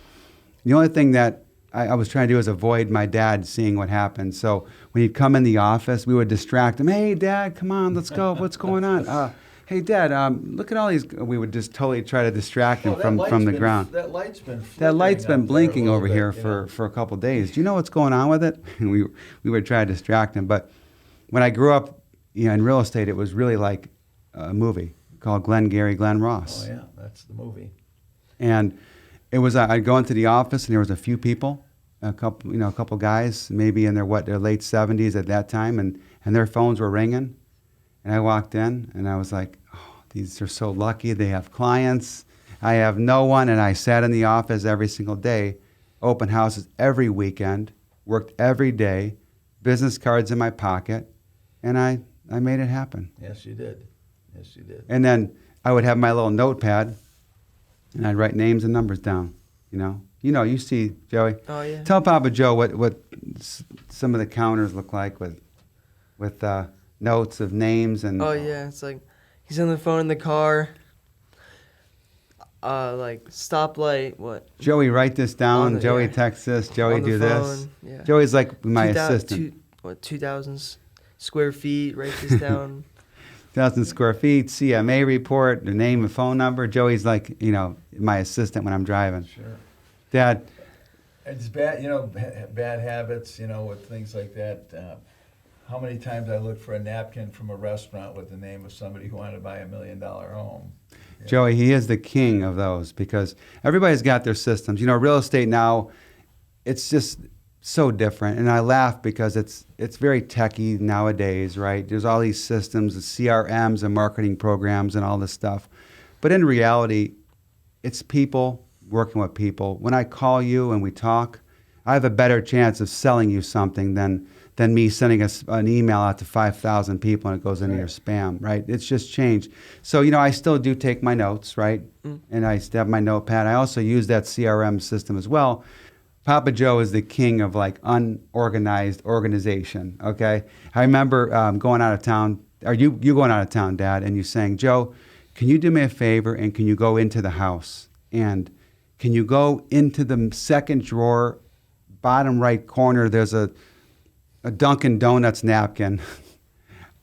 Speaker 1: The only thing that I was trying to do is avoid my dad seeing what happened. So when he'd come in the office, we would distract him. Hey, Dad, come on, let's go. What's going on? Hey, Dad, look at all these. We would just totally try to distract him from the ground.
Speaker 2: That light's
Speaker 1: been blinking over here for a couple of days. Do you know what's going on with it? And we would try to distract him. But when I grew up in real estate, it was really like a movie called Glengarry Glen Ross.
Speaker 2: Oh, yeah, that's the movie.
Speaker 1: And it was I'd go into the office, and there was a few people, a couple guys, maybe in their late 70s at that time, and their phones were ringing. And I walked in, and I was like, oh, these are so lucky. They have clients. I have no one. And I sat in the office every single day, open houses every weekend, worked every day, business cards in my pocket, and I made it happen.
Speaker 2: Yes, you did. Yes, you did.
Speaker 1: And then I would have my little notepad, and I'd write names and numbers down. You see, Joey.
Speaker 3: Oh yeah.
Speaker 1: Tell Papa Joe what some of the counters look like with notes of names and.
Speaker 3: Oh yeah, it's like he's on the phone in the car, Like stoplight. What?
Speaker 1: Joey, write this down.
Speaker 3: On the-
Speaker 1: Joey,
Speaker 3: yeah.
Speaker 1: text this. Joey,
Speaker 3: On the
Speaker 1: do this.
Speaker 3: phone, yeah.
Speaker 1: Joey's like my
Speaker 3: 2,000
Speaker 1: assistant.
Speaker 3: 2,000 square feet. Write this down.
Speaker 1: 1,000 square feet, CMA report, the name and phone number. Joey's like, my assistant when I'm driving.
Speaker 2: Sure.
Speaker 1: Dad,
Speaker 2: It's bad, bad habits, with things like that. How many times I looked for a napkin from a restaurant with the name of somebody who wanted to buy $1 million home. Yeah.
Speaker 1: Joey, he is the king of those because everybody's got their systems. Real estate now, it's just so different. And I laugh because it's very techy nowadays, right? There's all these systems, the CRMs and marketing programs and all this stuff. But in reality, it's people working with people. When I call you and we talk, I have a better chance of selling you something than me sending an email out to 5,000 people and it goes into your spam, right? It's just changed. So, I still do take my notes, right? And I still have my notepad. I also use that CRM system as well. Papa Joe is the king of like unorganized organization, okay? I remember going out of town, or you going out of town, Dad, and you saying, Joe, can you do me a favor and can you go into the house? And can you go into the second drawer, bottom right corner, there's a Dunkin' Donuts napkin.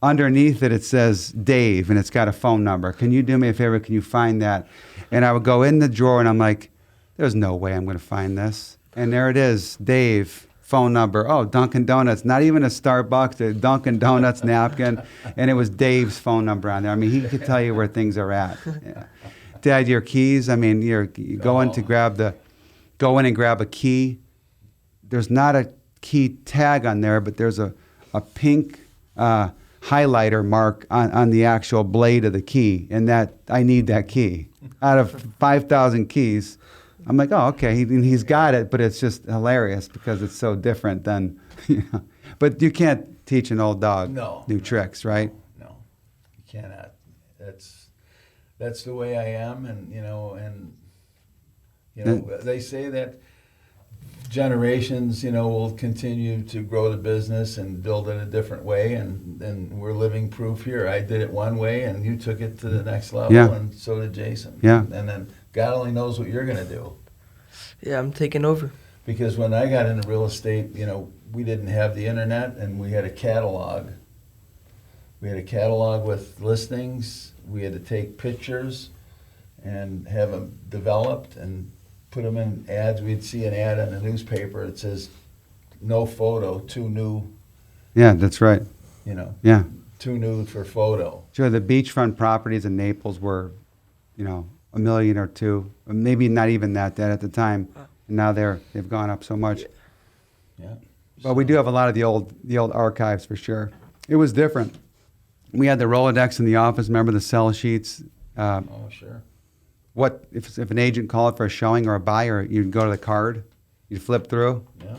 Speaker 1: Underneath it, it says Dave, and it's got a phone number. Can you do me a favor? Can you find that? And I would go in the drawer, and I'm like, there's no way I'm going to find this. And there it is, Dave, phone number. Oh, Dunkin' Donuts, not even a Starbucks, a Dunkin' Donuts napkin. And it was Dave's phone number on there. I mean, he could tell you where things are at. Yeah. Dad, your keys, I mean, you go in and grab a key. There's not a key tag on there, but there's a pink highlighter mark on the actual blade of the key, and that I need that key. Out of 5,000 keys, I'm like, oh, okay, he's got it, but it's just hilarious because it's so different than, But you can't teach an old dog new tricks, right?
Speaker 2: No, you cannot. That's the way I am, and they say that generations, will continue to grow the business and build it a different way, and we're living proof here. I did it one way, and you took it to the next level, and so did Jason.
Speaker 1: Yeah.
Speaker 2: And then God only knows what you're going to do.
Speaker 3: Yeah, I'm taking over.
Speaker 2: Because when I got into real estate, we didn't have the internet, and we had a catalog. We had a catalog with listings. We had to take pictures and have them developed and put them in ads. We'd see an ad in the newspaper that says, no photo, too new.
Speaker 1: Yeah, that's right. Yeah.
Speaker 2: Too new for photo.
Speaker 1: Sure, the beachfront properties in Naples were, $1 million or $2 million, maybe not even that at the time. And now they've gone up so much.
Speaker 2: Yeah.
Speaker 1: But we do have a lot of the old archives for sure. It was different. We had the Rolodex in the office. Remember the sell sheets?
Speaker 2: Oh, sure.
Speaker 1: What if an agent called for a showing or a buyer? You'd go to the card, you'd flip through.
Speaker 2: Yeah.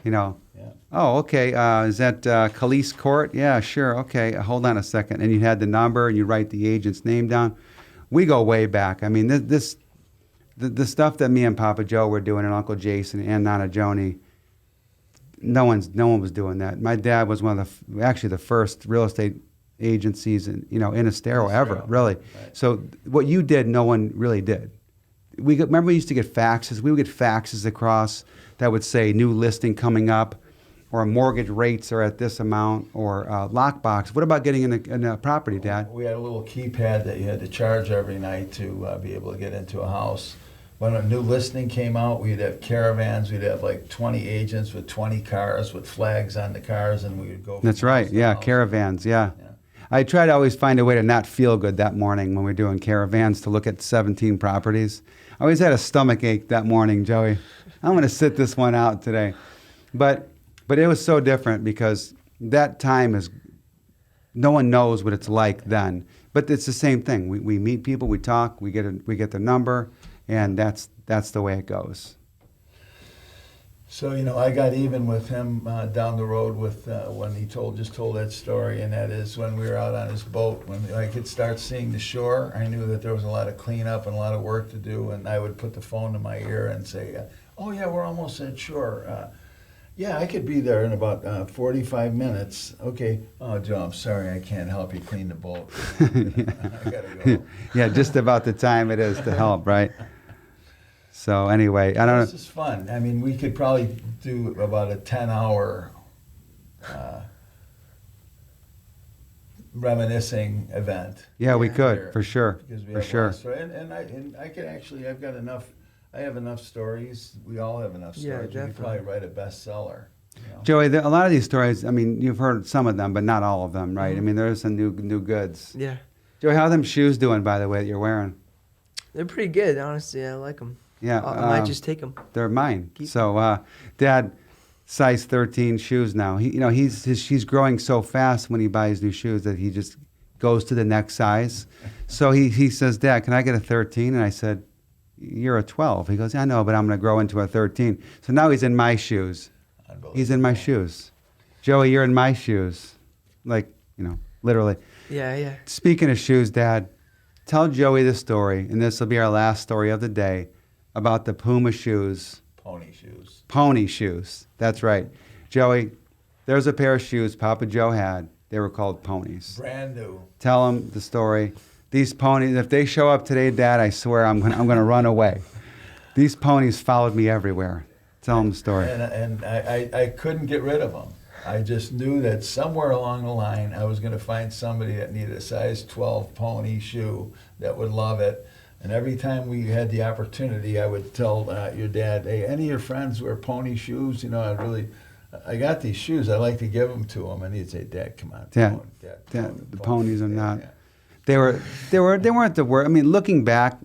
Speaker 1: Yeah. Oh, okay. Is that Khalees Court? Yeah, sure. Okay, hold on a second. And you had the number, and you write the agent's name down. We go way back. I mean, the stuff that me and Papa Joe were doing, and Uncle Jason and Nana Joni. No one was doing that. My dad was one of the first real estate agencies in Estero ever, really.
Speaker 2: Right.
Speaker 1: So what you did, no one really did. Remember we used to get faxes. We would get faxes across that would say new listing coming up, or mortgage rates are at this amount, or lockbox. What about getting in a property, Dad?
Speaker 2: We had a little keypad that you had to charge every night to be able to get into a house. When a new listing came out, we'd have caravans. We'd have like 20 agents with 20 cars with flags on the cars, and we would go.
Speaker 1: That's right. Yeah, caravans. Yeah. I try to always find a way to not feel good that morning when we're doing caravans to look at 17 properties. I always had a stomach ache that morning, Joey. I'm going to sit this one out today. But it was so different because that time is, no one knows what it's like then. But it's the same thing. We meet people, we talk, we get their number, and that's the way it goes.
Speaker 2: So, I got even with him down the road with when he just told that story, and that is when we were out on his boat. When I could start seeing the shore, I knew that there was a lot of cleanup and a lot of work to do, and I would put the phone to my ear and say, oh, yeah, we're almost at shore. Yeah, I could be there in about 45 minutes. Okay. Oh, Joe, I'm sorry, I can't help you clean the boat. I gotta go.
Speaker 1: Yeah, just about the time it is to help, right? So anyway, I don't
Speaker 2: This is fun. I mean, we could probably do about a 10-hour reminiscing event.
Speaker 1: Yeah, we could,
Speaker 2: here,
Speaker 1: for sure,
Speaker 2: because we
Speaker 1: for
Speaker 2: have
Speaker 1: sure.
Speaker 2: lots of- and I could actually, I've got enough. I have enough stories. We all have enough
Speaker 3: Yeah,
Speaker 2: stories. We could
Speaker 3: definitely.
Speaker 2: probably write a bestseller. You know?
Speaker 1: Joey, a lot of these stories, I mean, you've heard some of them, but not all of them, right? I mean, there's some new goods.
Speaker 3: Yeah,
Speaker 1: Joey, how are them shoes doing, by the way, that you're wearing?
Speaker 3: they're pretty good. Honestly, I like them.
Speaker 1: Yeah,
Speaker 3: I might just take them.
Speaker 1: they're mine.
Speaker 3: Keep-
Speaker 1: So, Dad, size 13 shoes now. He's growing so fast when he buys new shoes that he just goes to the next size. So he says, Dad, can I get a 13? And I said, you're a 12. He goes, I know, but I'm going to grow into a 13. So now he's in my shoes. He's in my shoes. Joey, you're in my shoes. Like, literally.
Speaker 3: Yeah.
Speaker 1: Speaking of shoes, Dad, tell Joey the story, and this will be our last story of the day, about the Puma shoes.
Speaker 2: Pony shoes.
Speaker 1: Pony shoes. That's right. Joey, there's a pair of shoes Papa Joe had. They were called ponies.
Speaker 2: Brand new.
Speaker 1: Tell him the story. These ponies, if they show up today, Dad, I swear I'm gonna run away. These ponies followed me everywhere. Tell him the story.
Speaker 2: And I couldn't get rid of them. I just knew that somewhere along the line I was going to find somebody that needed a size 12 pony shoe that would love it. And every time we had the opportunity, I would tell your dad, hey, any of your friends wear pony shoes? I got these shoes. I'd like to give them to him. And he'd say, Dad, come on.
Speaker 1: Dad, the ponies are not. They weren't the worst. I mean, looking back,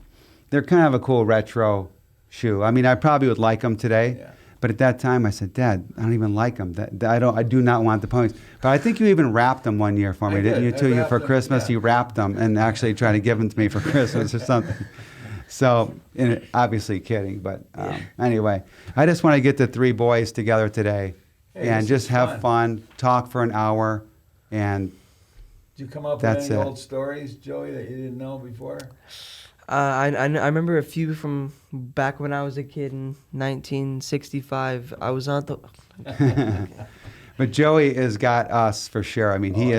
Speaker 1: they're kind of a cool retro shoe. I mean, I probably would like them today.
Speaker 2: Yeah.
Speaker 1: But at that time, I said, Dad, I don't even like them. I do not want the ponies. But I think you even wrapped them one year for me, didn't you? Too, for Christmas,
Speaker 2: yeah.
Speaker 1: you wrapped them and actually tried to give them to me for Christmas or something. So, obviously kidding, but anyway, I just want to get the three boys together today and just have fun, talk for an hour, and
Speaker 2: Did you come up with
Speaker 1: that's
Speaker 2: any
Speaker 1: it.
Speaker 2: old stories, Joey, that you didn't know before?
Speaker 3: I remember a few from back when I was a kid in 1965. I was on the.
Speaker 1: But Joey has got us for sure. I mean, he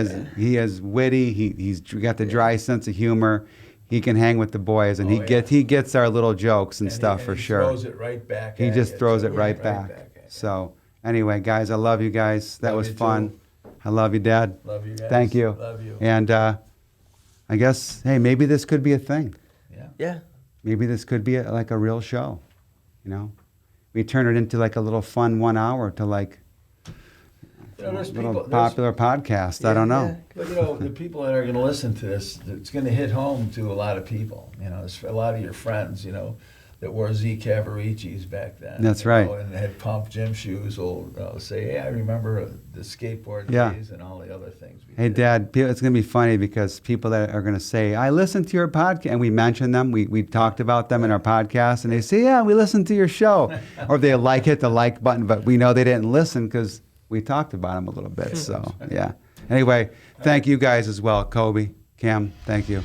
Speaker 1: is witty. He's got the dry sense of humor. He can hang with the boys, and he gets our little jokes and stuff for sure.
Speaker 2: He throws it right back.
Speaker 1: He just throws it right back. So anyway, guys, I love you guys. That was fun. I love you, Dad.
Speaker 2: Love you guys.
Speaker 1: Thank you.
Speaker 2: Love you.
Speaker 1: And I guess, hey, maybe this could be a thing.
Speaker 3: Yeah.
Speaker 1: Maybe this could be like a real show. We turn it into like a little fun 1 hour to like
Speaker 2: there's
Speaker 1: little popular podcast. I don't know.
Speaker 2: But the people that are going to listen to this, it's going to hit home to a lot of people. There's a lot of your friends, that wore Z Cavaricis back then.
Speaker 1: That's right.
Speaker 2: And had pump gym shoes will say, hey, I remember the skateboard days and all the other things.
Speaker 1: Hey, Dad, it's going to be funny because people that are going to say, I listened to your podcast, and we mention them. We talked about them in our podcast, and they say, yeah, we listened to your show. Or they hit the like button, but we know they didn't listen because we talked about them a little bit. So, yeah. Anyway, thank you guys as well. Kobe, Cam, thank you.